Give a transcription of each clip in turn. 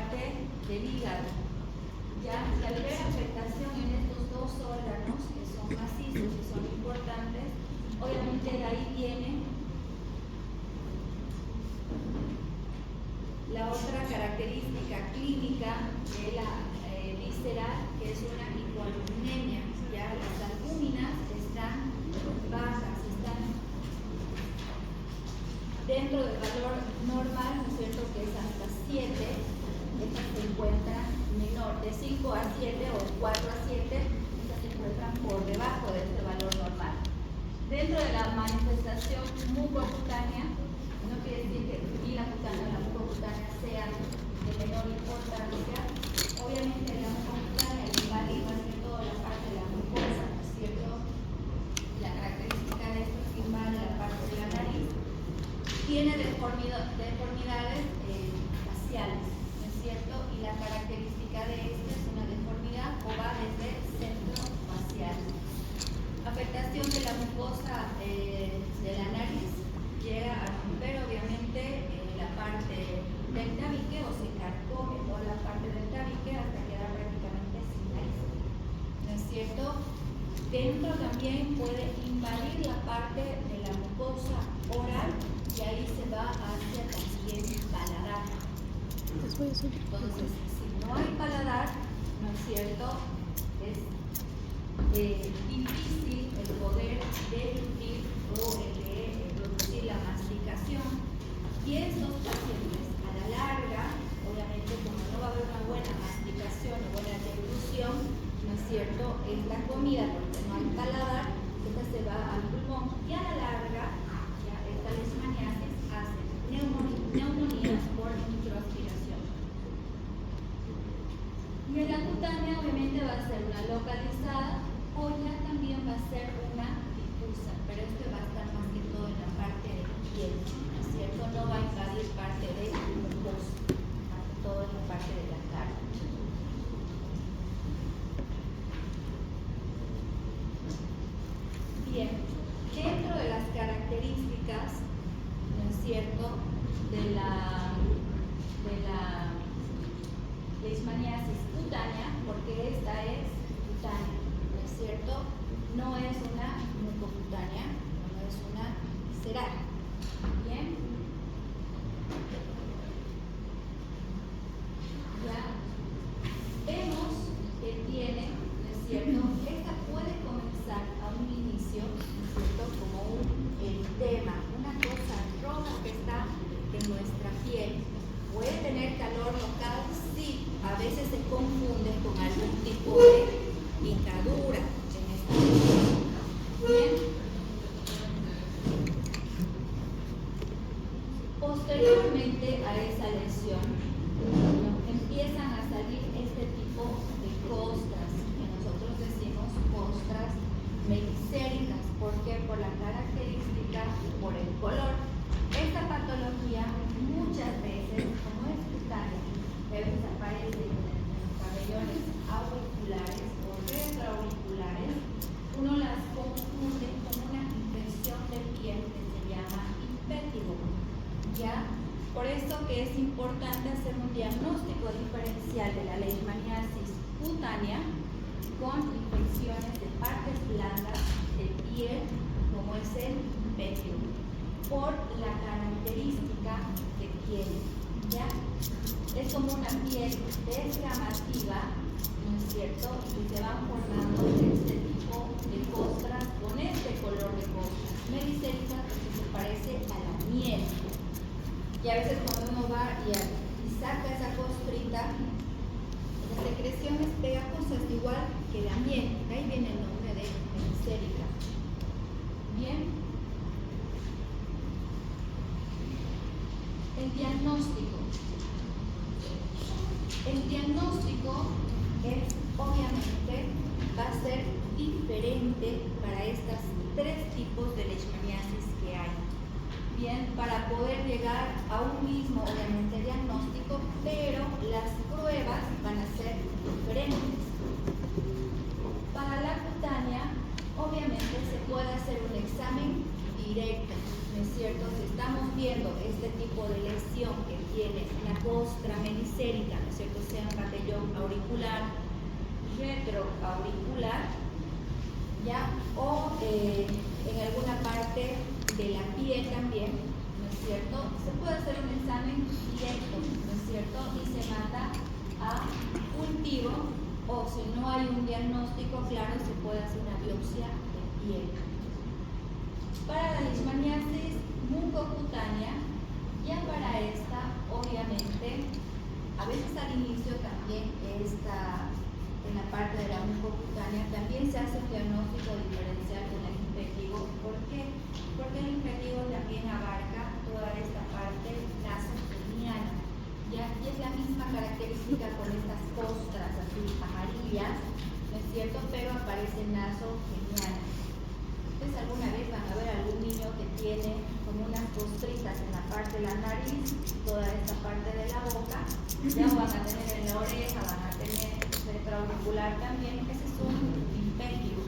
parte del hígado. Ya, y al ver afectación en estos dos órganos que son macizos y son importantes, obviamente de ahí viene la otra característica clínica de la visceral, que es una hipoalbuminemia. Ya las albúminas están bajas, están dentro del valor normal, ¿no es cierto?, que es hasta 7. Estas se encuentran menor, de 5 a 7 o 4 a 7, estas se encuentran por debajo de este valor normal. Dentro de la manifestación mucocutánea, no quiere decir que la cutánea o la mucocutánea sea de menor importancia. Obviamente la mucocutánea invade más que todo la parte de la mucosa, ¿no es cierto? La característica de esto es que invade la parte de la nariz. Tiene deformidades faciales, ¿no es cierto? Y la característica de esta es una deformidad o va desde el centro facial. Afectación de la mucosa de la nariz llega a romper obviamente la parte del tabique o se carcome toda la parte del tabique hasta quedar prácticamente sin nariz, ¿no es cierto? Dentro también puede invadir la parte de la mucosa oral y ahí se va hacia también paladar. Entonces, si no hay paladar, ¿no es cierto?, es difícil el poder deglutir o el de producir la masticación. Y estos pacientes, a la larga, obviamente como no va a haber una buena masticación o buena deglución, ¿no es cierto?, esta comida, porque no hay paladar, esta se va al pulmón y a la larga, ya esta leishmaniasis hace neumonías por microaspiración. Y en la cutánea obviamente va a ser una localizada o ya también va a ser una difusa, pero esto va a estar más que todo en la parte de la piel, ¿no es cierto? No va a invadir parte de mucosa, más que todo en la parte de la carne. Bien, dentro de las características, ¿no es cierto?, de la leishmaniasis cutánea, porque esta es cutánea, ¿no es cierto?, no es una mucocutánea, no es una visceral. Bien, ya vemos que tiene, ¿no es cierto?, esta puede comenzar a un inicio, ¿no es cierto?, como un eritema, una cosa roja que está en nuestra piel. ¿Puede tener calor local? Sí, a veces se confunde con algún tipo de picadura en esta piel. Bien. Posteriormente a esa lesión, empiezan a salir este tipo de costras, que nosotros decimos costras melicéricas. ¿Por qué? Por la característica y por el color. Esta patología muchas veces, como es cutánea, a veces aparece en los pabellones auriculares o retroauriculares, uno las confunde con una infección de piel que se llama impétigo. ¿Ya? Por eso que es importante hacer un diagnóstico diferencial de la leishmaniasis cutánea con infecciones de partes blandas de piel, como es el impétigo, por la característica que tiene. ¿Ya? Es como una piel descamativa, ¿no es cierto?, y se van formando este tipo de costras con este color de costras melicéricas, porque se parece a la miel. Y a veces cuando uno va y saca esa costrita, la secreción es pegajosa, es igual que la miel. De ahí viene el nombre de melicérica. Bien. El diagnóstico. El diagnóstico es, obviamente, va a ser diferente para estas tres tipos de leishmaniasis que hay. Bien, para poder llegar a un mismo, obviamente, diagnóstico, pero las pruebas van a ser diferentes. Para la cutánea, obviamente, se puede hacer un examen directo, ¿no es cierto? Si estamos viendo este tipo de lesión que tiene la costra meniscérica, ¿no es cierto? Sea un pabellón auricular, retroauricular, ¿ya? O en alguna parte de la piel también, ¿no es cierto? Se puede hacer un examen directo, ¿no es cierto? Y se manda a cultivo, o si no hay un diagnóstico claro, se puede hacer una biopsia de piel. Para la leishmaniasis mucocutánea, ya para esta, obviamente, a veces al inicio también en la parte de la mucocutánea, también se hace un diagnóstico diferencial con el infectivo. ¿Por qué? Porque el infectivo también abarca toda esta parte nasogeniana, ¿ya? Y es la misma característica con estas costras así amarillas, ¿no es cierto? Pero aparece nasogeniana. Ustedes alguna vez van a ver algún niño que tiene como unas costritas en la parte de la nariz, toda esta parte de la boca, ya van a tener en la oreja, van a tener retroauricular también. Ese es un infectivo.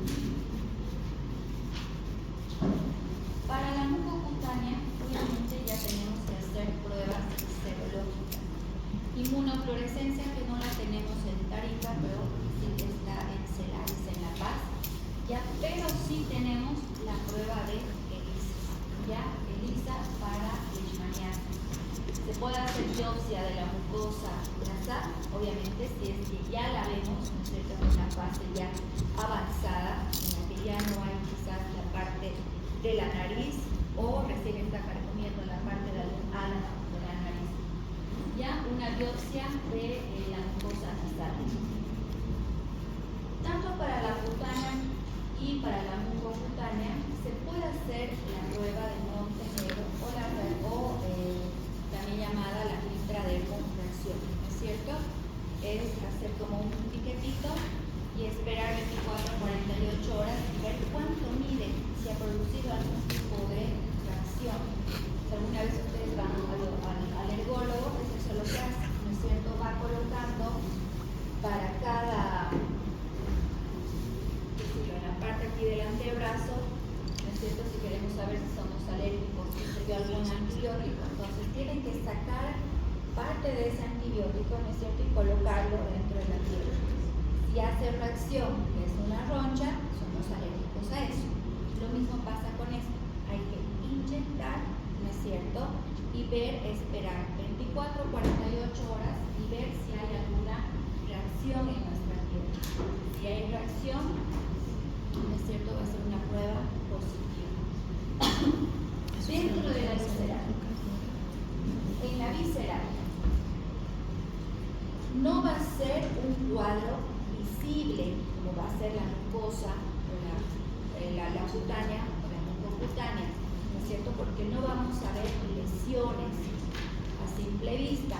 Para la mucocutánea, obviamente ya tenemos que hacer pruebas serológicas. Inmunofluorescencia, que no la tenemos en Tarija, pero sí está en Celares, en La Paz, ya, pero sí tenemos la prueba de ELISA, ya, ELISA para leishmaniasis. Se puede hacer biopsia de la mucosa nasal, obviamente si es que ya la vemos, ¿no es cierto?, en una fase ya avanzada, en la que ya no hay quizás la parte de la nariz, o recién está carcomiendo la parte de algún álamo de la nariz. Ya una biopsia de la mucosa nasal. Tanto para la cutánea y para la mucocutánea se puede hacer la prueba de Montenegro o también llamada la intradermofracción, ¿no es cierto? Es hacer como un piquetito y esperar 24 a 48 horas y ver cuánto mide, si ha producido algún tipo de fracción. Si alguna vez ustedes van al ergólogo, pues eso es lo que hace, ¿no es cierto? Va colocando para cada, en la parte aquí del antebrazo, ¿no es cierto? Si queremos saber si somos alérgicos, si se dio algún antibiótico, entonces tienen que sacar parte de ese antibiótico, ¿no es cierto? Y colocarlo dentro de la piel. Si hace reacción, que es una roncha, somos alérgicos a eso. Lo mismo pasa con esto. Hay que inyectar, ¿no es cierto? Y ver, esperar 24 o 48 horas y ver si hay alguna reacción en nuestra piel. Si hay reacción, ¿no es cierto?, va a ser una prueba positiva. Dentro de la visceral. En la visceral no va a ser un cuadro visible como va a ser la mucosa o la cutánea o la mucocutánea, ¿no es cierto?, porque no vamos a ver lesiones a simple vista.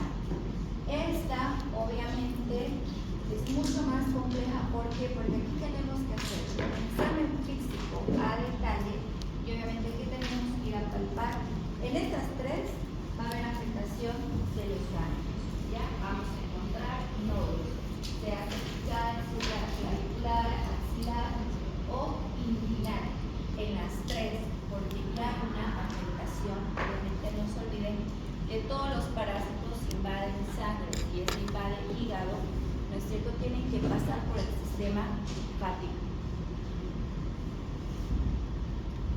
Esta obviamente es mucho más compleja. ¿Por qué? Porque aquí tenemos que hacer un examen físico a detalle y obviamente aquí tenemos que ir a palpar. En estas tres va a haber afectación de los ganglios. Ya vamos a encontrar nódulos, sea cervical, clavicular, axilar o inguinal. En las tres, porque ya una afectación. Obviamente no se olviden que todos los parásitos invaden sangre y es invade hígado, ¿no es cierto?, tienen que pasar por el sistema hepático.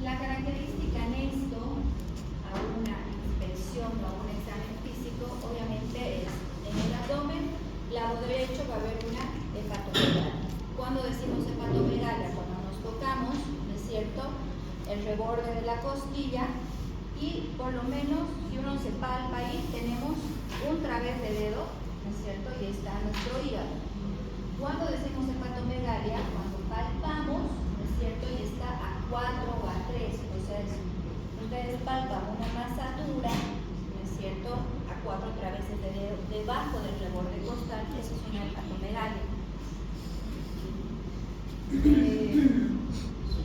La característica en esto, a una inspección o a un examen físico, obviamente es en el abdomen, lado derecho va a haber una hepatomegalia. Cuando decimos hepatomegalia, cuando nos tocamos, ¿no es cierto?, el reborde de la costilla y por lo menos si uno se palpa ahí, tenemos un través de dedo, ¿no es cierto?, y está nuestro hígado. Cuando decimos hepatomegalia, cuando palpamos, ¿no es cierto?, y está a 4 o a 3, o sea, ustedes palpan una masa dura, ¿no es cierto?, a 4 traveses de dedo debajo del reborde costal, eso es una hepatomegalia.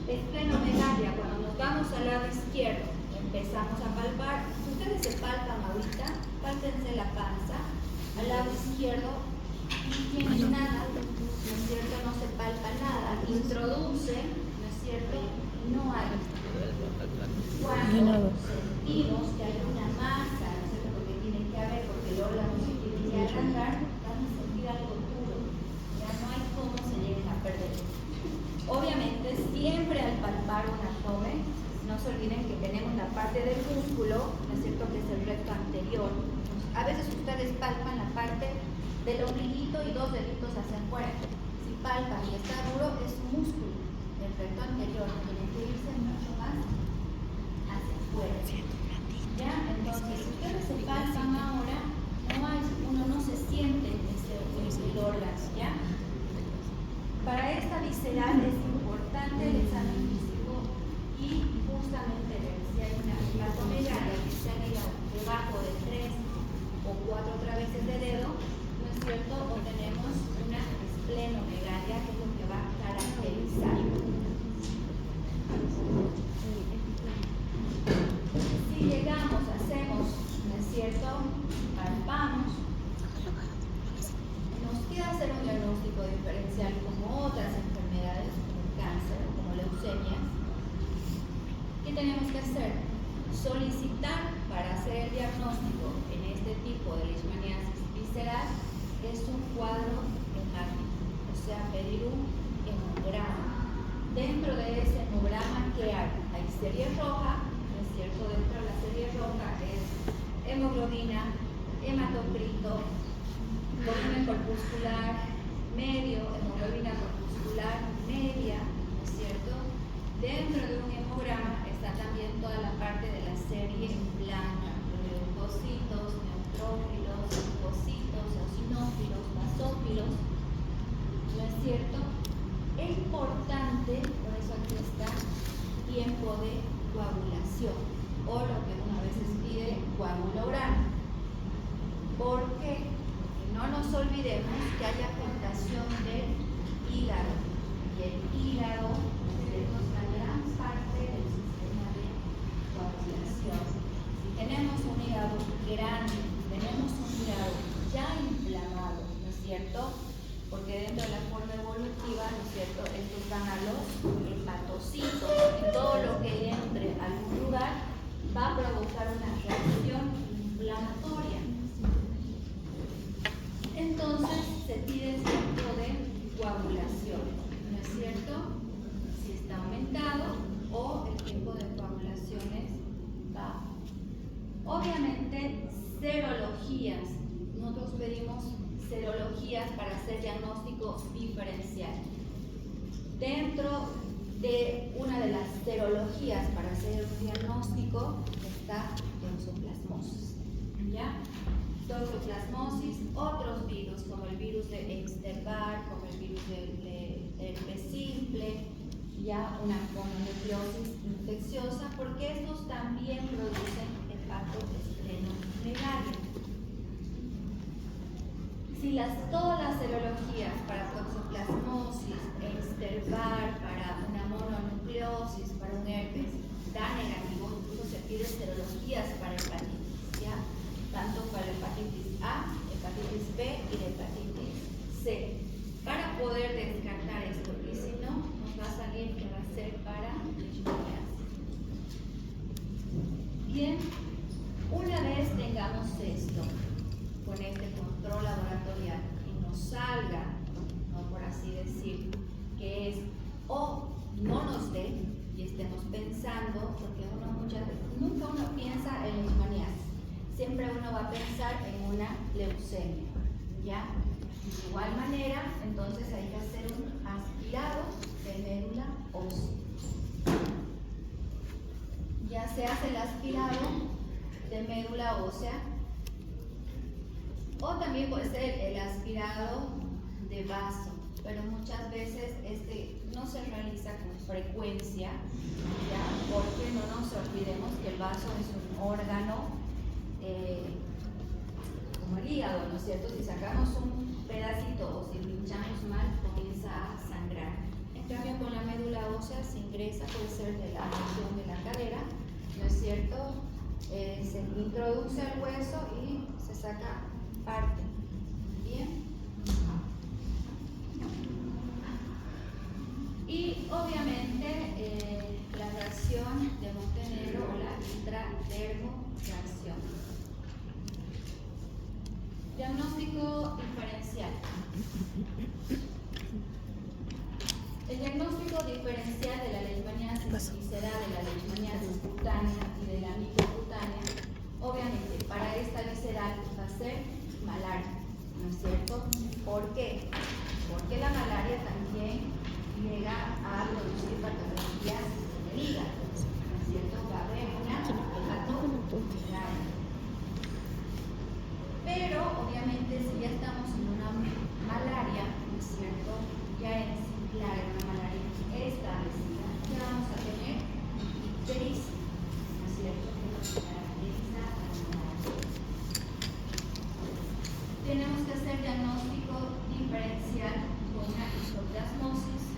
Esplenomegalia, cuando nos vamos al lado izquierdo, empezamos a palpar. Si ustedes se palpan ahorita, pálpense la panza, al lado izquierdo no tienen nada, ¿no es cierto?, no se palpa nada, introducen, ¿no es cierto?, no hay. Cuando caso sentimos que hay una masa, ¿no es cierto? Porque tiene que haber, porque el órgano se tiene que agrandar, van a sentir algo duro. Ya no hay cómo se lleguen a perder. Obviamente, siempre al palpar un abdomen, no se olviden que tenemos la parte del músculo, ¿no es cierto?, que es el recto anterior. A veces ustedes palpan la parte del ombliguito y 2 deditos hacia afuera. Si palpan y está duro, es un músculo. El recto anterior tiene que irse mucho más hacia afuera. ¿Ya? Entonces, si ustedes se palpan ahora, uno no se siente el órgano, ¿ya? Para esta visceral es importante el examen físico y justamente ver si hay una hepatomegalia que se haga debajo de 3 o 4 traveses de dedo, ¿no es cierto? O tenemos una esplenomegalia, que es lo que va a caracterizar. Si llegamos, hacemos, ¿no es cierto?, palpamos, nos queda hacer un diagnóstico diferencial como otras enfermedades, como el cáncer o como leucemia. ¿Qué tenemos que hacer? Solicitar para hacer el diagnóstico en este tipo de leishmaniasis visceral es un cuadro hemático, o sea, pedir un hemograma. Dentro de ese hemograma, ¿qué hay? Hay serie roja, ¿no es cierto? Dentro de la serie roja es hemoglobina, hematocrito, volumen corpuscular medio, hemoglobina corpuscular media, ¿no es cierto? Dentro de un hemograma está también toda la parte de la serie blanca, leucocitos, neutrófilos, linfocitos, eosinófilos, basófilos, ¿no es cierto? Es importante, por eso aquí está, tiempo de coagulación, o lo que uno a veces pide, coagulograma. ¿Por qué? Porque no nos olvidemos que hay afectación del hígado, y el hígado es una gran parte del sistema de coagulación. Si tenemos un hígado grande, tenemos un hígado ya inflamado, ¿no es cierto? Porque dentro de la forma evolutiva, ¿no es cierto?, estos van a los hepatocitos, y todo lo que entre a algún lugar va a provocar una reacción inflamatoria. Entonces se pide el tiempo de coagulación, ¿no es cierto? Si está aumentado o el tiempo de coagulación es bajo. Obviamente, serologías. Nosotros pedimos serologías para hacer diagnóstico diferencial. Dentro de una de las serologías para hacer un diagnóstico está toxoplasmosis. ¿Ya? Toxoplasmosis, otros virus como el virus de Epstein-Barr, como el virus de herpes simple, ya una mononucleosis infecciosa, porque estos también producen hepatoesplenomegalia. Si todas las serologías para toxoplasmosis, Epstein-Barr, para una mononucleosis, para un herpes, da negativo, incluso se piden serologías para hepatitis, ¿ya? Tanto para hepatitis A, hepatitis B y la hepatitis C, para poder descartar esto, y si no, nos va a salir que va a ser para leishmaniasis. Bien, una vez tengamos esto, con este control laboratorial, y nos salga, no por así decir, que es o no nos dé, y estemos pensando, porque nunca uno piensa en leishmaniasis, siempre uno va a pensar en una leucemia, ¿ya? De igual manera, entonces hay que hacer un aspirado de médula ósea. Ya se hace el aspirado de médula ósea, o también puede ser el aspirado de vaso, pero muchas veces este no se realiza con frecuencia, ¿ya? Porque no nos olvidemos que el vaso es un órgano como el hígado, ¿no es cierto? Si sacamos un pedacito o si pinchamos mal, comienza a sangrar. En cambio, con la médula ósea se ingresa, puede ser de la región de la cadera, ¿no es cierto? Se introduce al hueso y se saca parte. Bien. Y obviamente la reacción de Montenegro o la dermoreacción. Diagnóstico diferencial. El diagnóstico diferencial de la leishmaniasis visceral, de la leishmaniasis cutánea y de la microcutánea, obviamente para esta visceral va a ser malaria, ¿no es cierto? ¿Por qué? Porque la malaria también llega a producir patologías del hígado, ¿no es cierto? Va a haber una hepatocularia. Pero obviamente si ya estamos en una malaria, ¿no es cierto? Ya en una malaria establecida, ya vamos a tener ictericia, ¿no es cierto? Que nos caracteriza a la malaria. Tenemos que hacer diagnóstico diferencial con una histoplasmosis,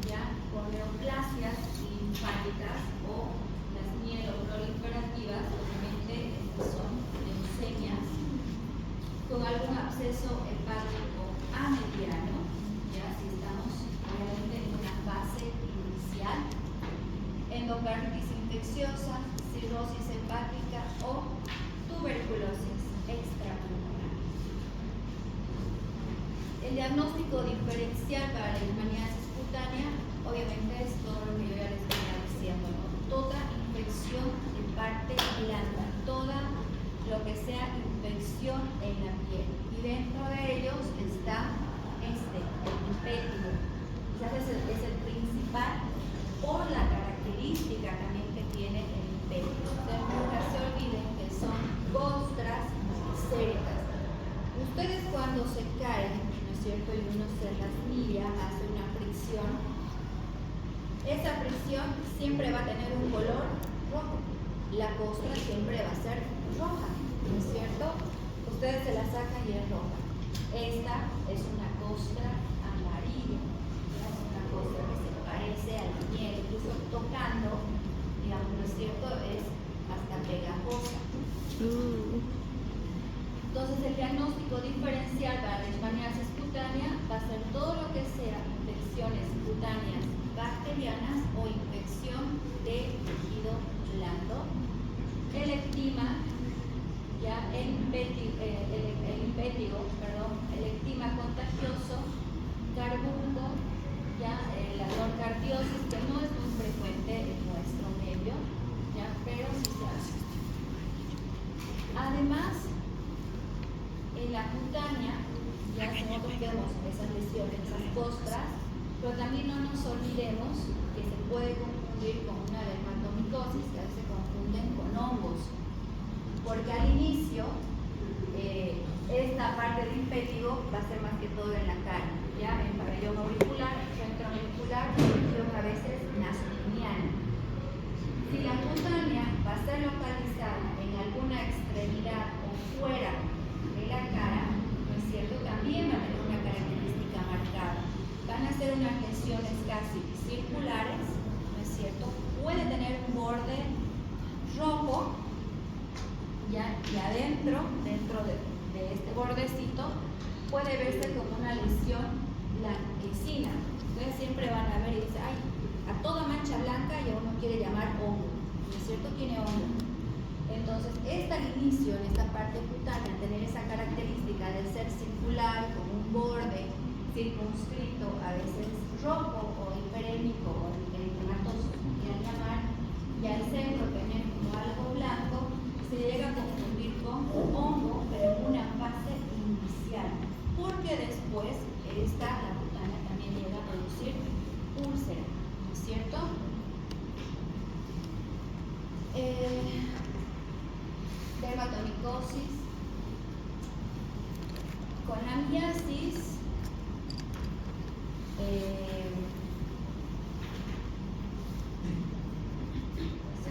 ya con neoplasias linfáticas o las mieloproliferativas, obviamente estas son leucemias, con algún absceso hepático amediano, ya si estamos obviamente en una fase inicial, endocarditis infecciosa, cirrosis hepática o tuberculosis extrapulmonar. El diagnóstico diferencial para la leishmaniasis cutánea, obviamente es todo lo que yo ya les venía diciendo, ¿no? Toda infección de parte blanda, toda lo que sea infección en la piel. Y dentro de ellos está el impétigo. Quizás es el principal por la característica también que tiene el impétigo. Entonces, nunca se olviden que son costras séricas. Ustedes cuando se caen, ¿no es cierto? Y uno se las mira, hace una fricción. Esa fricción siempre va a tener un color rojo. La costra siempre va a ser roja, ¿no es cierto? Ustedes se la sacan y es roja. Esta es una costra amarilla, es una costra que se parece a la miel, incluso tocando, digamos, ¿no es cierto? Es hasta pegajosa. Entonces el diagnóstico diferencial para la leishmaniasis cutánea va a ser todo lo que sea infecciones cutáneas bacterianas o infección de tejido blando, el ectima, ya el ectima contagioso, carbunco, ya la noncardiosis, que no es muy frecuente en nuestro medio, ya, pero sí se hace. Además, en la cutánea, ya nosotros vemos esas lesiones, esas costras, pero también no nos olvidemos que se puede confundir con una dermatomicosis, que a veces se confunden con hongos, porque al inicio esta parte del impétigo va a ser más que todo en la cara, ya en pabellón auricular, centro auricular, región a veces nasogeniana. Si la cutánea va a ser localizada en alguna extremidad o fuera de la cara, ¿no es cierto? También va a tener una característica marcada. Van a ser unas lesiones casi circulares, ¿no es cierto? Puede tener un borde rojo, ¿ya? Y adentro, dentro de este bordecito, puede verse como una lesión blanquecina. Ustedes siempre van a ver y dicen, ay, a toda mancha blanca y uno quiere llamar hongo, ¿no es cierto? Tiene hongo. Entonces, al inicio, en esta parte cutánea, tener esa característica de ser circular, con un borde circunscrito, a veces rojo o hiperémico o eritematoso, como quieran llamar, y al centro tener como algo blanco, se llega a confundir con hongo, pero en una fase inicial, porque después la cutánea también llega a producir úlcera, ¿no es cierto? Dermatomicosis. Con la miasis, es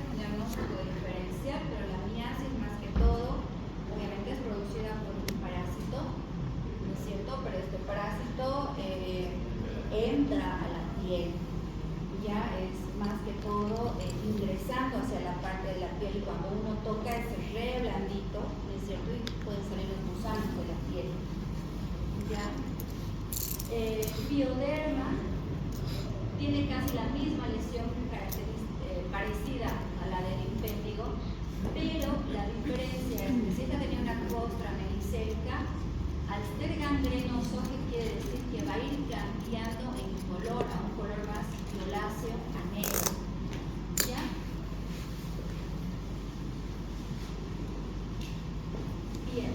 un diagnóstico diferencial, pero la miasis más que todo, obviamente es producida por un parásito, ¿no es cierto? Pero este parásito entra a la piel, ya es más que todo ingresando hacia la parte de la piel, y cuando uno toca es re blandito, ¿no es cierto? Y pueden salir los gusanos de la piel, ya. Pioderma tiene casi la misma lesión parecida a la del impétigo, pero al ser gangrenoso, ¿qué quiere decir? Que va a ir cambiando en color a un color más violáceo a negro. ¿Ya? Bien.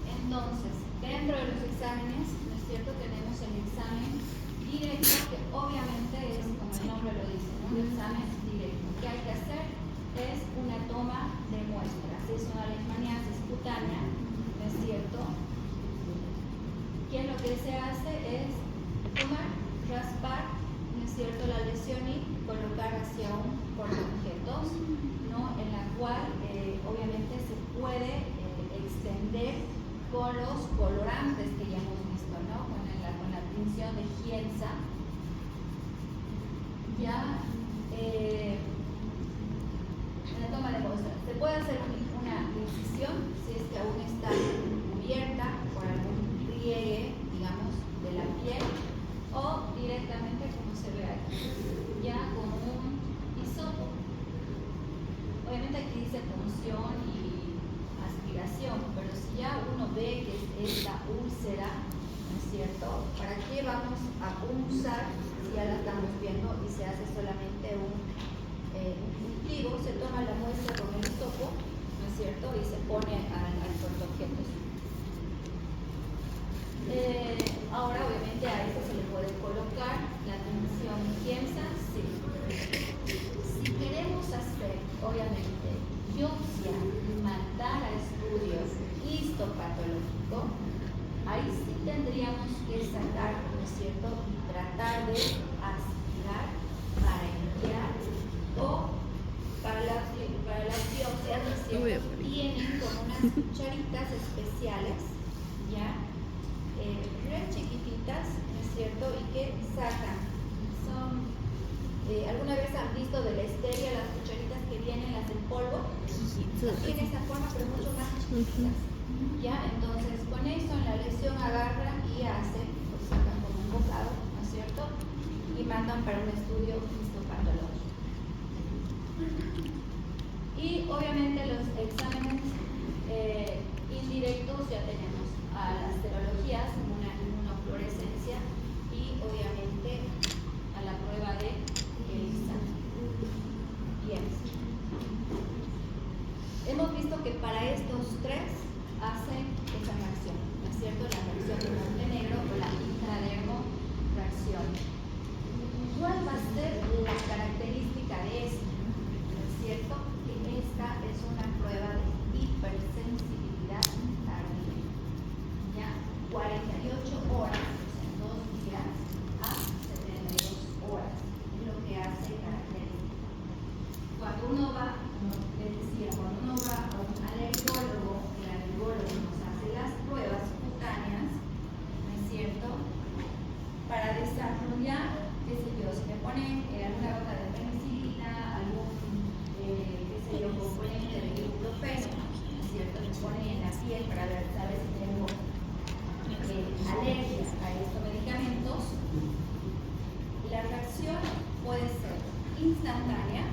Entonces, dentro de los exámenes, ¿no es cierto? Tenemos el examen directo, que obviamente es, como el nombre lo dice, ¿no? Un examen directo. ¿Qué hay que hacer? Es una toma de muestras. Es una leishmaniasis cutánea, ¿no es cierto? Que lo que se hace es tomar, raspar, ¿no es cierto?, la lesión y colocar hacia un portaobjetos, ¿no?, en la cual obviamente se puede extender con los colorantes que ya hemos visto, ¿no?, con la tinción de Gienza. Ya la toma de muestras. Se puede hacer una incisión si es que aún está cubierta por algún pliegue, digamos, de la piel, o directamente como se ve aquí, ya con un hisopo. Obviamente aquí dice punción y aspiración, pero si ya uno ve que es esta úlcera, ¿no es cierto? ¿Para qué vamos a punzar si ya la estamos viendo y se hace solamente un cultivo? Se toma la muestra con el hisopo, ¿no es cierto? Y se pone al portaobjetos. Ahora obviamente a esto se le puede colocar la tinción Gienza, sí. Si queremos hacer obviamente biopsia y mandar a estudios histopatológicos, ahí sí tendríamos que sacar, ¿no es cierto?, y tratar de aspirar para enviar, o para las biopsias, ¿no es cierto?, tienen como unas cucharitas especiales, ¿ya?, re chiquititas, ¿no es cierto?, y que sacan. Son, ¿alguna vez han visto de la stevia las cucharitas que vienen, las en polvo? Tiene esa forma, pero mucho más chiquititas. ¿Ya? Entonces, con eso en la lesión agarran y hacen, pues sacan como un bocado, ¿no es cierto?, y mandan para un estudio histopatológico. Y obviamente los exámenes indirectos ya tenemos a las serologías, una inmunofluorescencia y obviamente a la prueba de ELISA. Bien. Hemos visto que para estos tres hacen esa reacción, ¿no es cierto?, la reacción de Montenegro o la intradermofracción. ¿Cuál va a ser la característica de esto? ¿No es cierto? Que esta es una prueba de hipersensibilidad tardía. ¿Ya? 48 horas, o sea, 2 días a 72 horas, es lo que hace característica. Cuando uno va, les decía, cuando uno va a un alergólogo, el alergólogo nos hace las pruebas cutáneas, ¿no es cierto?, para desarrollar, qué sé yo, si me ponen alguna gota de penicilina, algún, qué sé yo, componente de ibuprofeno, ¿no es cierto?, me ponen en la piel para ver, saber si tengo alergias a estos medicamentos. La reacción puede ser instantánea,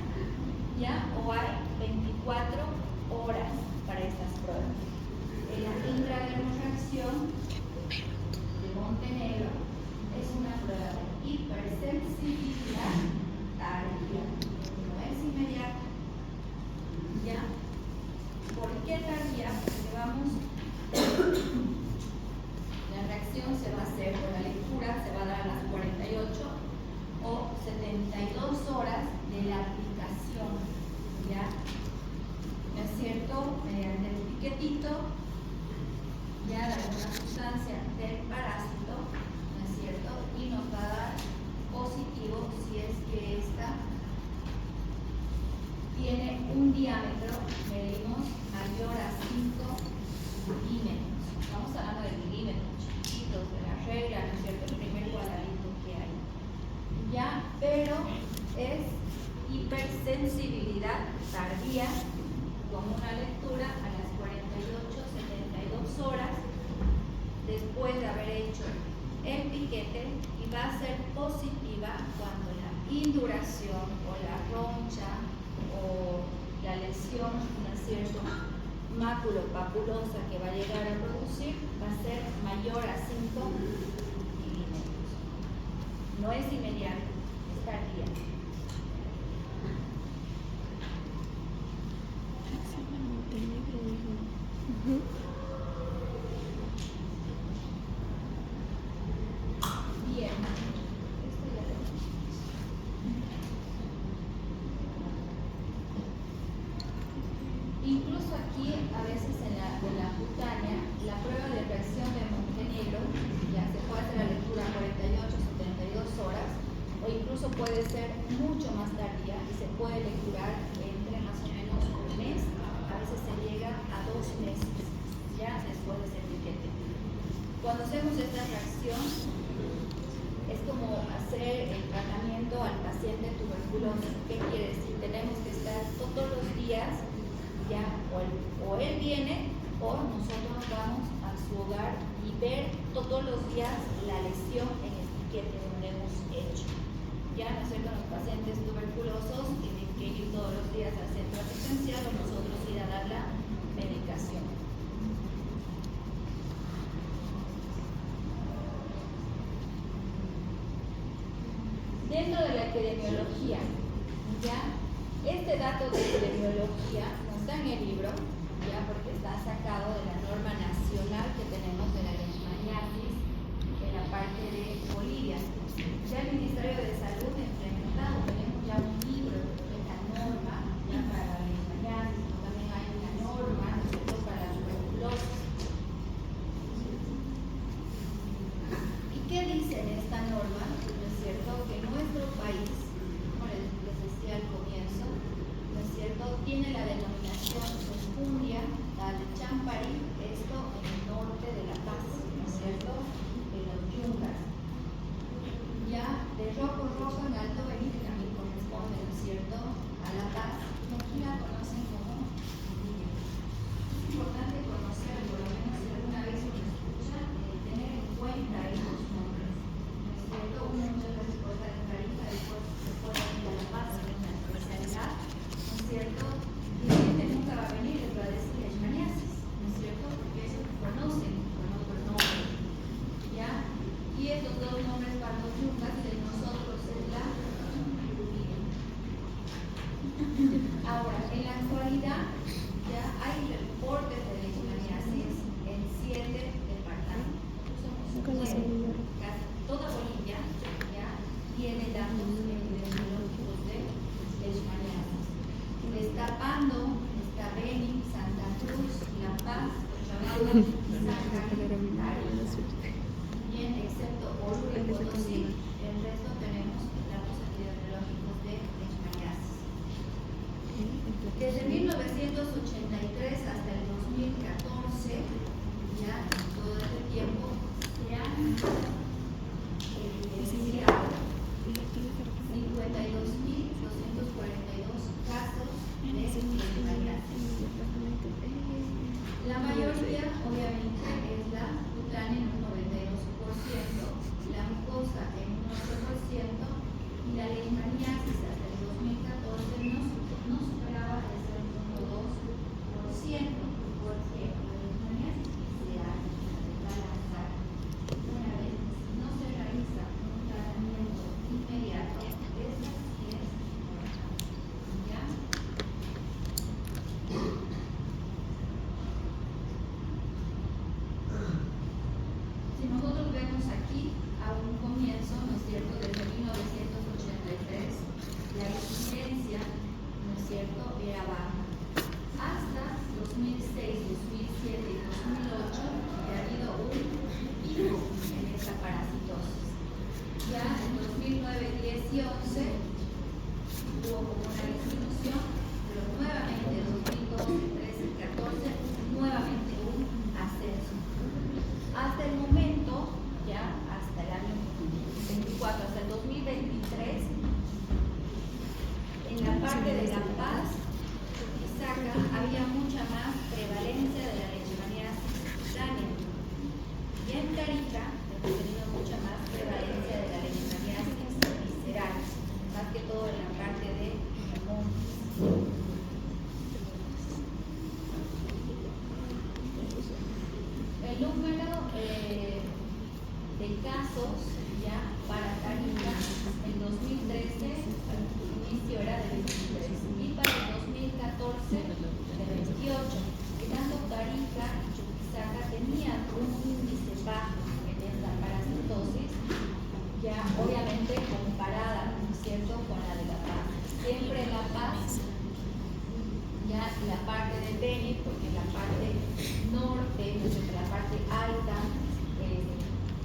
¿ya?, o hay 24 horas para estas pruebas. La intradermofracción de Montenegro es una prueba de hipersensibilidad tardía, no es inmediata. ¿Ya? ¿Por qué tardía? Porque vamos, la reacción se va a hacer con la lectura, se va a dar a las 48 o 72 horas de la aplicación, ¿ya? ¿No es cierto? Mediante el piquetito, ya de alguna sustancia del parásito, ¿no es cierto?, y nos va a dar positivo si es que esta tiene un diámetro, medimos, mayor a 5 milímetros. Estamos hablando de milímetros chiquitos, de la regla, ¿no es cierto?, el primer cuadradito que hay. Ya, pero es hipersensibilidad tardía, con una lectura a las 48-72 horas después de haber hecho el piquete, y va a ser positiva cuando la induración o la roncha o la lesión, ¿no es cierto?, maculopapulosa que va a llegar a producir va a ser mayor a 5 milímetros. No es inmediato, es tardía. Bien, esto ya lo vimos. Incluso aquí, a veces en la cutánea, la prueba de reacción de Montenegro, ya se puede hacer la lectura a 48, 72 horas, o incluso puede ser mucho más tardía y se puede lecturar entre más o menos un mes, a veces se llega a 2 meses, ya después de ese etiquete. Cuando hacemos esta reacción, es como hacer el tratamiento al paciente tuberculoso. ¿Qué quiere decir? Tenemos que estar todos los días, ya, o él viene o nosotros vamos a su hogar y ver todos los días la lesión en el etiquete donde hemos hecho. Ya, ¿no es cierto? Los pacientes tuberculosos tienen que ir todos los días al centro asistencial o nosotros ir a dar la medicación. Dentro de la epidemiología, ya, este dato de epidemiología no está en el libro, ya, porque está sacado de la norma nacional que tenemos de la leishmaniasis en la parte de Bolivia. Ya el Ministerio de Salud ha implementado, tenemos ya un libro de la norma ya para la leishmaniasis, también hay una norma, ¿no es cierto?, para la tuberculosis. ¿Y qué dice en esta norma? ¿No es cierto? Que nuestro país, como les decía al comienzo, ¿no es cierto?, tiene la denominación Fundia, la de Champari, esto en el norte de La Paz, ¿no es cierto?, de los Yungas. Ya de Roco en Alto Beni, que también corresponde, ¿no es cierto?, a La Paz, y aquí la conocen como Fundia. Es importante conocer, por lo menos si alguna vez uno escucha, tener en cuenta estos nombres, ¿no es cierto? Uno muchas veces puede estar en Tarija, después se puede ir a La Paz en una especialidad, ¿no es cierto? Y la gente nunca va a venir y les va a decir leishmaniasis, ¿no es cierto? Porque eso conocen con otro nombre, ¿ya? Y estos dos nombres para los yungas de nosotros es la Fundia. Ahora, en la actualidad ya hay reportes de leishmaniasis en 7 departamentos. Somos 9, casi toda Bolivia ya tiene datos epidemiológicos de leishmaniasis. Destapando está Beni, Santa Cruz, La Paz, Cochabamba, Saca, Tarija. Bien, excepto Oruro y Potosí, el resto tenemos datos epidemiológicos de leishmaniasis. Desde 1983 hasta el 2014, ya todo este tiempo, se han evidenciado 52.242 casos de leishmaniasis. La mayoría, obviamente, es la cutánea en un 92%, la mucosa en un 8% y la leishmaniasis hasta el 2014 no superaba ese 1,2%, porque la leishmaniasis se hace al azar. Una vez no se realiza un tratamiento inmediato, esta sí es importante. ¿Ya? Si nosotros vemos aquí a un comienzo, ¿no es cierto?, desde 1983, la incidencia, ¿no es cierto?, era baja. Hasta 2006, 2007 y 2008 ha habido un pico en esta parasitosis. Ya en 2009, 10 y 11 hubo como una disminución, pero nuevamente 2012, 13 y 14 nuevamente un ascenso. Hasta el momento, ya hasta el año 24, hasta el 2023, en la parte de La Paz y Saca había mucha más prevalencia de la leishmaniasis cutánea. Y en Tarija hemos tenido mucha más prevalencia de la leishmaniasis visceral, más que todo en la parte de pulmón. la parte del pene, porque en la parte norte, desde la parte alta,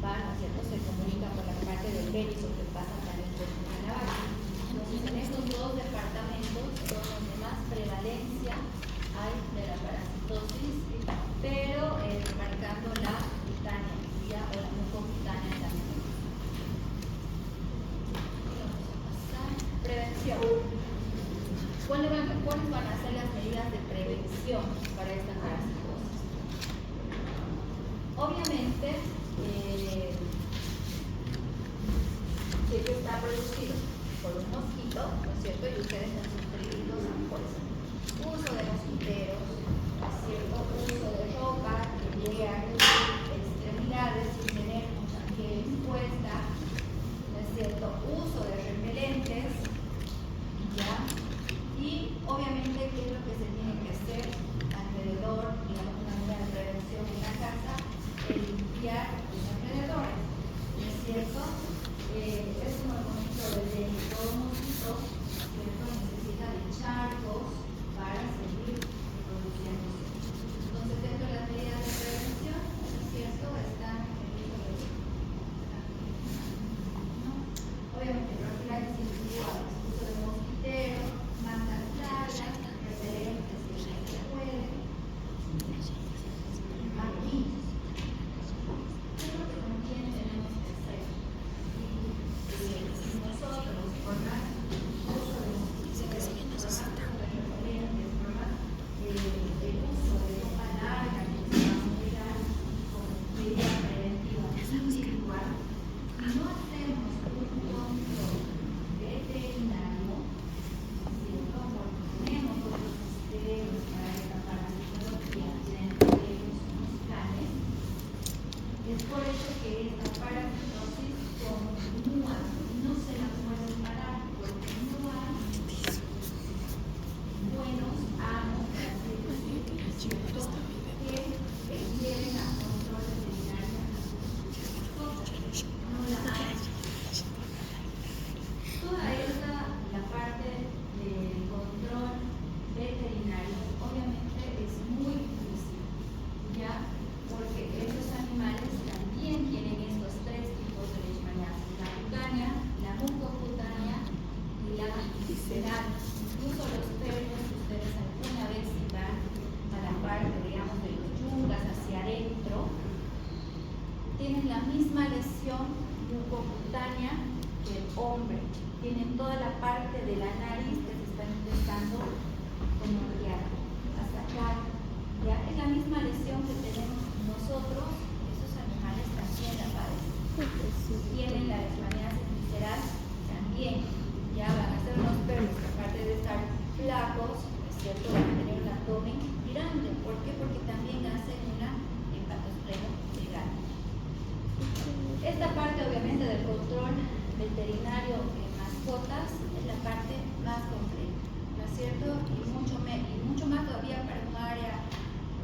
van, ¿no es cierto?, se comunica con la parte del pene, porque pasa también por la vaina. Entonces, en estos dos departamentos son donde más prevalencia hay de la parasitosis, pero marcando la cutánea, ¿ya? O la mucocutánea también. Prevención. ¿Cuáles van a ser las medidas de prevención para esta parasitosis? Obviamente, si esto está producido por un mosquito, ¿no es cierto? Y ustedes están suscritos a uso de mosquiteros, ¿no es cierto? Uso de ropa que llegue a extremidades sin tener mucha piel expuesta, ¿no es cierto? Uso de repelentes, ¿ya? Y obviamente, ¿qué es lo que se tiene que hacer alrededor, digamos, una medida de prevención en la casa? Limpiar los alrededores, ¿no es cierto? Es como el momento de todo mosquito, ¿no es cierto? Necesita de charcos para seguir reproduciéndose. Entonces, dentro de las medidas de prevención, ¿no es cierto? Están obviamente profilaxis individuales, uso de mosquiteros, mantas largas, repelentes si se puede. Aquí, ¿qué es lo que también tenemos que hacer? Y nosotros, por más uso de mosquiteros, por más uso de repelentes, por más el uso de ropa larga que se va a cuidar como medida preventiva individual, y no hacemos un control veterinario, ¿cierto? Porque tenemos otros sistemas para esta parasitología dentro de ellos los canes. Es por eso que esta parasitosis continúa y no se la puede parar, porque no hay buenos amos, por así decirlo, ¿cierto?, que lleven a control veterinario a las mascotas. No la hay. Toda esta, la parte del control veterinario, obviamente es muy difícil, ¿ya? Porque estos animales también tienen estos tres tipos de leishmaniasis: la cutánea, la mucocutánea y la visceral. Incluso los perros, ustedes alguna vez si van a la parte, digamos, de los yungas hacia adentro, tienen la misma lesión mucocutánea que el hombre. Tienen toda la parte de la nariz que se está intentando como a sacar. ¿Ya? Es la misma lesión que tenemos nosotros. Esos animales también la padecen. Si tienen la leishmaniasis visceral, también ya van a ser unos perros que, aparte de estar flacos, es cierto, van a tener un abdomen grande. ¿Por qué? Porque también hacen una hepatospleno grande. Esta parte, obviamente, del control veterinario en mascotas es la parte más compleja, ¿no es cierto? Y mucho más todavía para un área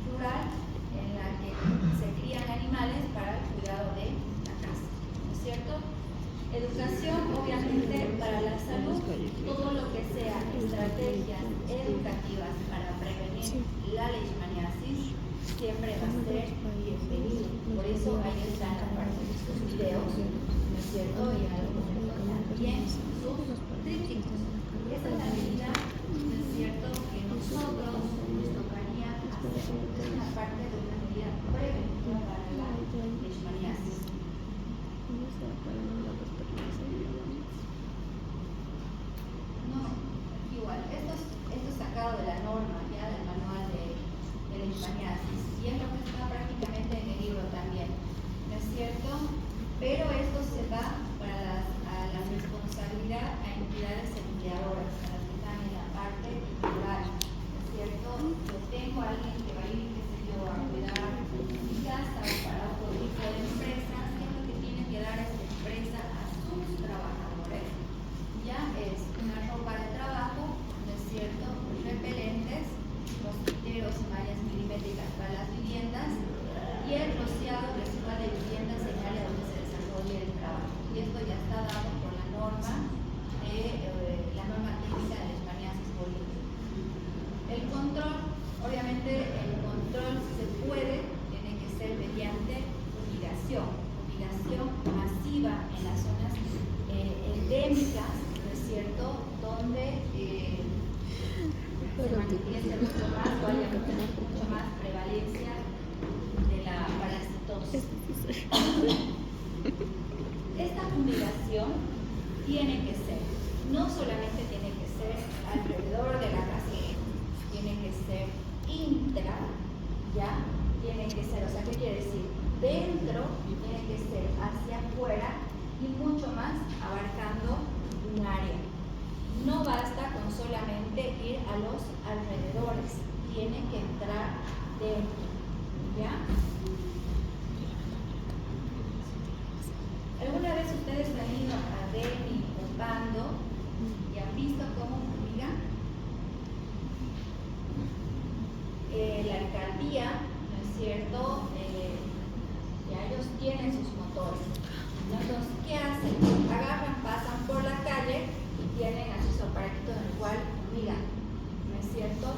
rural en la que se crían animales para el cuidado de la casa, ¿no es cierto? Educación, obviamente, para la salud, todo lo que sea estrategias educativas para prevenir la leishmaniasis siempre va a ser bienvenido. Por eso ahí está la parte de estos videos, ¿no es cierto? Y algunos también sus trípticos. Esa es la medida, ¿no es cierto?, que nosotros nos tocaría hacer. Es una parte de una medida preventiva para la leishmaniasis. No, igual, esto es sacado de la norma, ya del manual de leishmaniasis, y es lo que está prácticamente en el libro también, ¿no es cierto? Pero esto se va para la responsabilidad a entidades empleadoras, a las que están en la parte rural, ¿no es cierto? Yo tengo a alguien que va a ir, qué sé yo, a cuidar mi casa o para otro tipo de empresas. ¿Qué es lo que tiene que dar esta empresa a sus trabajadores? Ya es una ropa de trabajo, ¿no es cierto?, repelentes, mosquiteros y mallas milimétricas para las viviendas, y el rociado residual de viviendas en el área donde se desarrolla el trabajo. Y esto ya está dado por la norma técnica de leishmaniasis bovina. El control Obviamente el control, si se puede, tiene que ser mediante fumigación masiva en las zonas endémicas, ¿no es cierto?, donde se manifiesta mucho más o haya mucho más prevalencia de la parasitosis. Esta fumigación tiene que ser, no solamente tiene que ser alrededor de la casa, tiene que ser intra, ¿ya? Tiene que ser, o sea, ¿qué quiere decir? Dentro, tiene que ser hacia afuera y mucho más abarcando un área. No basta con solamente ir a los alrededores, tiene que entrar dentro, ¿ya? ¿Alguna vez ustedes han ido a Beni o Pando y han visto cómo fumigan? La alcaldía, ¿no es cierto?, ya ellos tienen sus motores. Entonces, ¿qué hacen? Agarran, pasan por la calle y tienen así su aparatito en el cual fumigan, ¿no es cierto?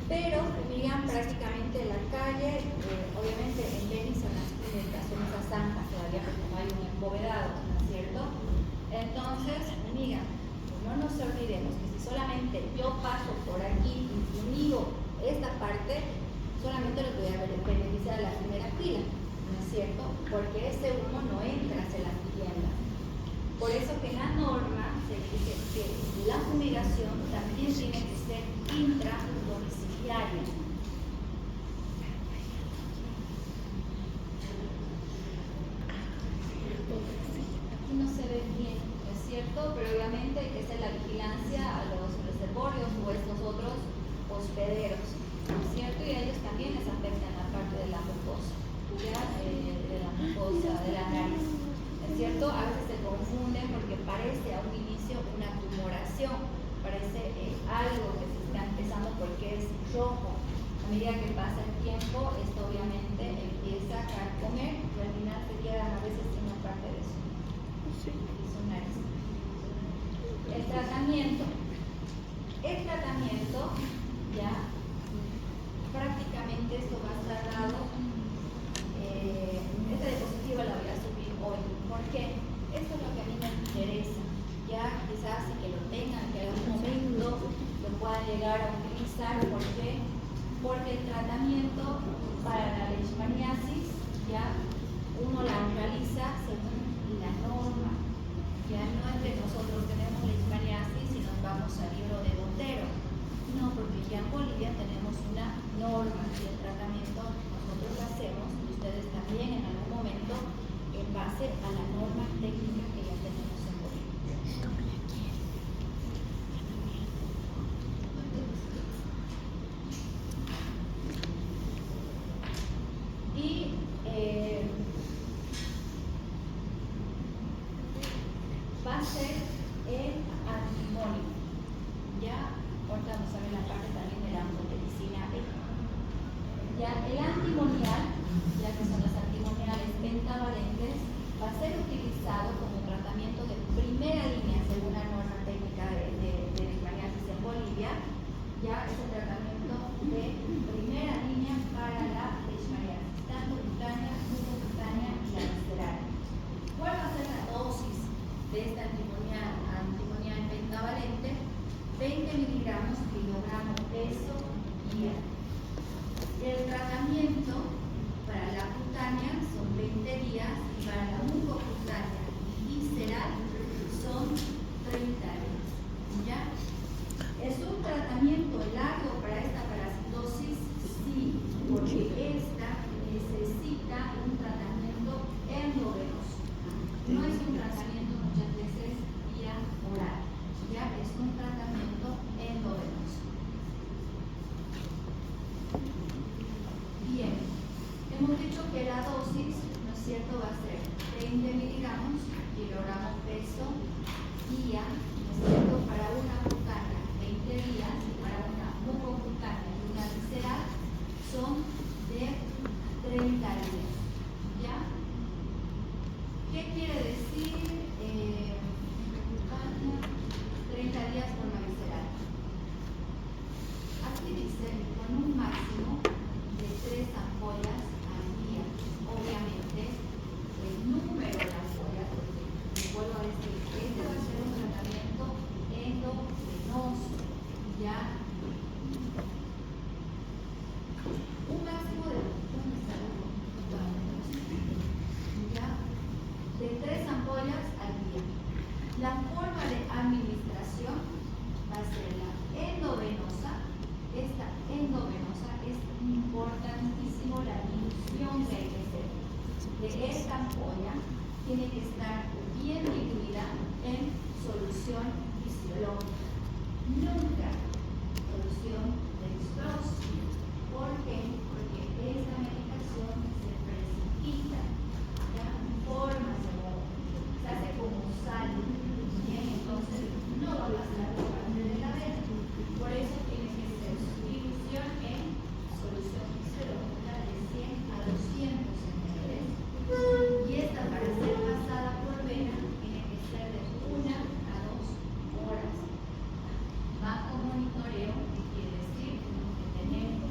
Pero fumigan prácticamente la calle, obviamente en Beni son las zonas zancas todavía porque no hay un embovedado, ¿no es cierto? Entonces, fumigan. No nos olvidemos que si solamente yo paso por aquí y fumigo esta parte, solamente los voy a beneficiar a la primera fila, ¿no es cierto? Porque ese humo no entra hacia las viviendas. Por eso que en la norma se dice que la fumigación también tiene que ser intradomiciliaria. Aquí no se ve bien, ¿no es cierto? Pero obviamente hay que hacer la vigilancia a los reservorios o estos otros hospederos, ¿no es cierto? Y a ellos también les afecta en la parte de la mucosa, ¿ya? De la mucosa, de la nariz, ¿no es cierto? A veces se confunden porque parece a un inicio una tumoración, parece algo que se está empezando porque es rojo. A medida que pasa el tiempo, esto obviamente empieza a carcomer y al final se quedan a veces sin una parte de eso. Y su nariz. El tratamiento, ya prácticamente esto va a estar dado. Esta diapositiva la voy a subir hoy. ¿Por qué? Esto es lo que a mí me interesa. Ya quizás sí que lo tengan, que en algún momento lo puedan llegar a utilizar. ¿Por qué? Porque el tratamiento para la leishmaniasis ya uno la realiza según la norma. Ya no es que nosotros tenemos leishmaniasis y nos vamos al libro de Botero. No, porque ya en Bolivia tenemos una norma y el tratamiento nosotros lo hacemos y ustedes también en algún momento en base a la norma técnica que ya tenemos en Bolivia. Y va a ser el antimonio. Ya, ahorita vamos a ver la parte también de la amphotericina B. Ya, el antimonial, ya que son las antimoniales pentavalentes, va a ser utilizado como tratamiento de primera línea según la norma técnica de leishmaniasis en Bolivia. Ya es el tratamiento de primera línea para la leishmaniasis, tanto cutánea, subcutánea y la visceral. ¿Cuál va a ser la dosis de esta antimonial pentavalente? 20 miligramos kilogramo peso día. El tratamiento para la cutánea son 20 días y para la mucocutánea y visceral son 30 días. ¿Ya? ¿Es un tratamiento largo para esta parasitosis? Sí, porque esta necesita un tratamiento endovenoso. No es un tratamiento muchas veces vía oral, ya es un tratamiento endovenoso. Bien, hemos dicho que la dosis, ¿no es cierto?, va a ser 20 miligramos, kilogramo peso, día, ¿no es cierto?, para una cutánea 20 días y para una mucocutánea y una visceral son de 30 días. ¿Ya? ¿Qué quiere decir 30 días con la visceral? Aquí dice con un máximo un máximo de, ¿ya?, de 3 ampollas al día. La forma de administración va a ser la endovenosa. Esta endovenosa es importantísimo, la dilución que hay que hacer de esta ampolla tiene que estar bien diluida en solución fisiológica, nunca solución dextrosa. ¿Por qué? Porque esta medicación se precipita, ¿ya?, forma de modo, se hace como sal, ¿bien? Entonces no va a pasar por parte de la vena. Por eso tiene que ser su dilución en solución fisiológica de 100 a 200 ml. Y esta, para ser pasada por vena, tiene que ser de 1 a 2 horas. Bajo monitoreo, ¿qué quiere decir? Que tenemos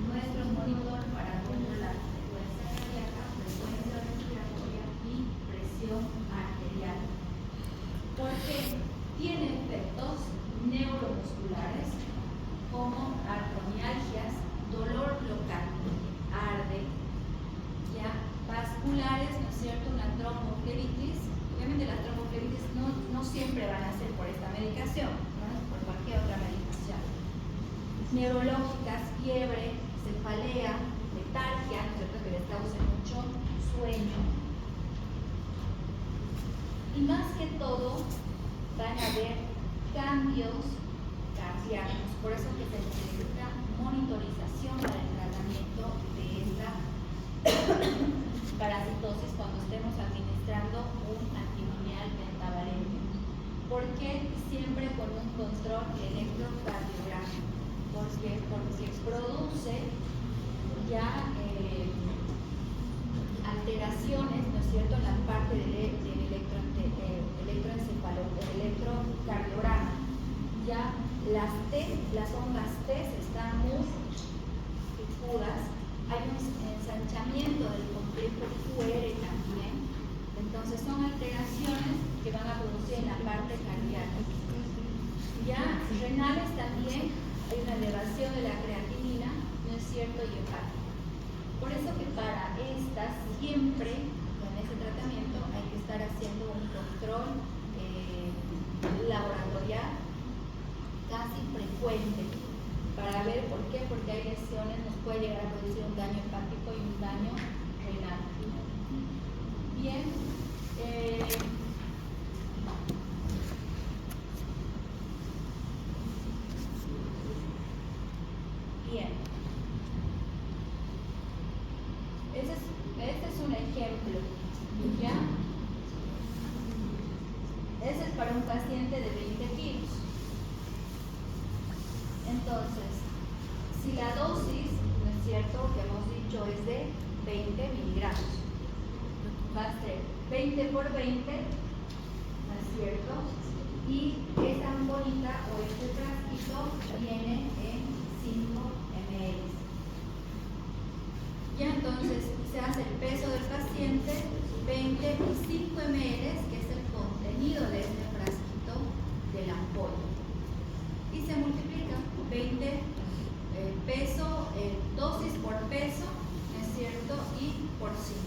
nuestro monitor para controlar frecuencia cardíaca, frecuencia respiratoria y presión arterial. Porque tiene efectos neuromusculares como artromialgias, dolor local, arde, ya, vasculares, ¿no es cierto?, una tromboflebitis. Obviamente las tromboflebitis no siempre van a ser por esta medicación, ¿no?, por cualquier otra medicación. Neurológicas, fiebre, cefalea, letargia, ¿no es cierto?, que les cause mucho sueño. Y más que todo, van a haber cambios cardíacos. Por eso que se necesita monitorización para el tratamiento de esta parasitosis cuando estemos administrando un antimonial pentavalente. ¿Por qué? Siempre con un control electrocardiográfico. Porque produce ya alteraciones, ¿no es cierto?, en la parte del electrocardiograma. Ya las ondas T están muy picudas, hay un ensanchamiento del complejo QR también. Entonces son alteraciones que van a producir en la parte cardíaca. Ya renales también hay una elevación de la creatinina, ¿no es cierto?, y hepática. Por eso que para estas siempre con ese tratamiento hay que estar haciendo un control laboratorial casi frecuente para ver por qué, porque hay lesiones, nos puede llegar a producir un daño hepático y un daño renal. Bien, bien. Este es un ejemplo, ¿ya? Ese es para un paciente de 20 kilos. Entonces, si la dosis, ¿no es cierto?, que hemos dicho es de 20 miligramos, va a ser 20 por 20, ¿no es cierto? Y esta ampollita o este frasquito viene en 5 ml. Ya entonces se hace el peso del paciente, 20 y 5 ml, que es el contenido de este frasquito de la ampolla. Y se multiplica 20 peso, dosis por peso, ¿no es cierto?, y por 5.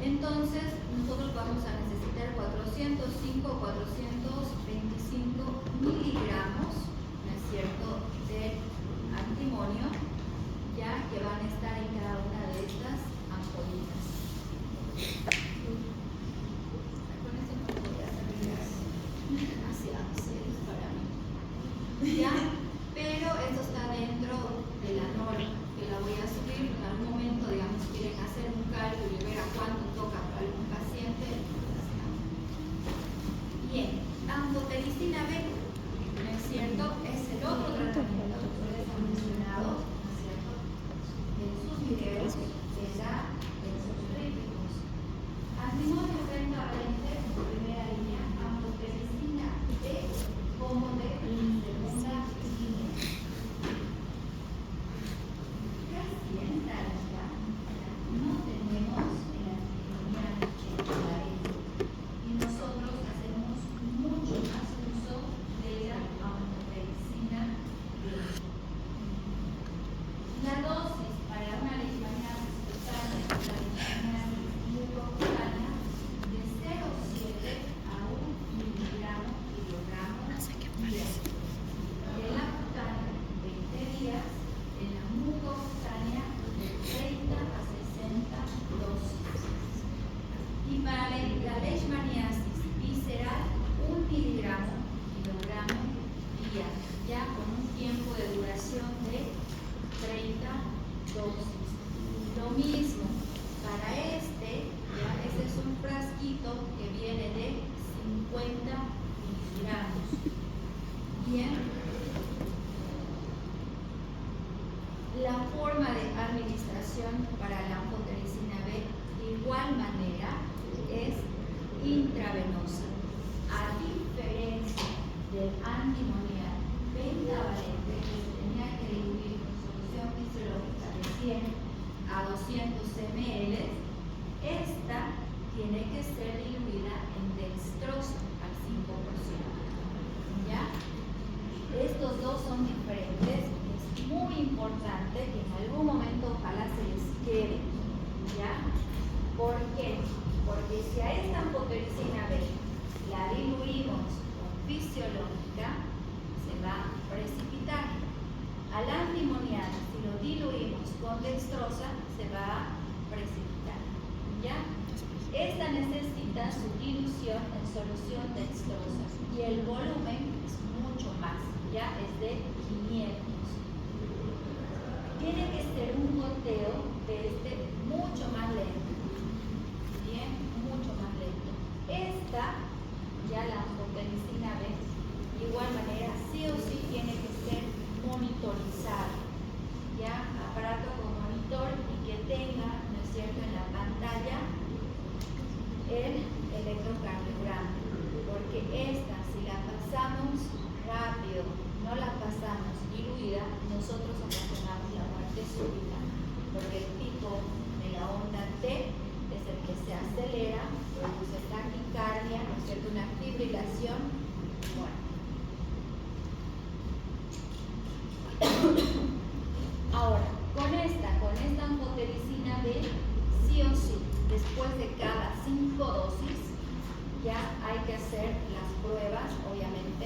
Entonces nosotros vamos a necesitar 405 o 425 miligramos, ¿no es cierto?, de antimonio, ya que van a estar en cada una de estas ampollitas. Con esto no voy a hacer demasiado serios para mí, ¿ya? Pero esto está dentro de la norma, que la voy a subir en algún momento, digamos, quieren hacer un cálculo y ver a cuánto toca para algún paciente. Bien, amphotericina B, ¿no es cierto?, es el otro tratamiento que ustedes han mencionado, ¿no es cierto?, en sus videos, que da benzodiazepínicos. leishmaniasis visceral, 1 miligramo, kilogramo día, ya con un tiempo de duración de 30 dosis. Lo mismo para este, ya este es un frasquito que viene de 50 miligramos. Bien. La forma de administración para la anfotericina B de igual manera es intravenosa. A diferencia del antimonial pentavalente que se tenía que diluir con solución fisiológica de 100 a 200 ml, esta tiene que ser diluida en dextrosa al 5%. ¿Ya? Estos dos son diferentes. Es muy importante que en algún momento ojalá se les quede. ¿Ya? ¿Por qué? Porque si a esta anfotericina B la diluimos con fisiológica, se va a precipitar. Al antimonial, si lo diluimos con dextrosa, se va a precipitar. ¿Ya? Esta necesita su dilución en solución dextrosa y el volumen es mucho más, ya es de 500. Tiene que ser un goteo mucho más lento. Bien, mucho más lento. Esta, ya la anfotericina B, de igual manera, sí o sí tiene que ser monitorizada. Ya, aparato con monitor y que tenga, ¿no es cierto?, en la pantalla el electrocardiograma. Porque esta, si la pasamos rápido, no la pasamos diluida, nosotros ocasionamos la muerte súbita. Porque el pico de la onda T es el que se acelera, produce taquicardia, ¿no es cierto?, una fibrilación, muerte. Ahora, con esta anfotericina B, sí o sí, después de cada 5 dosis, ya hay que hacer las pruebas, obviamente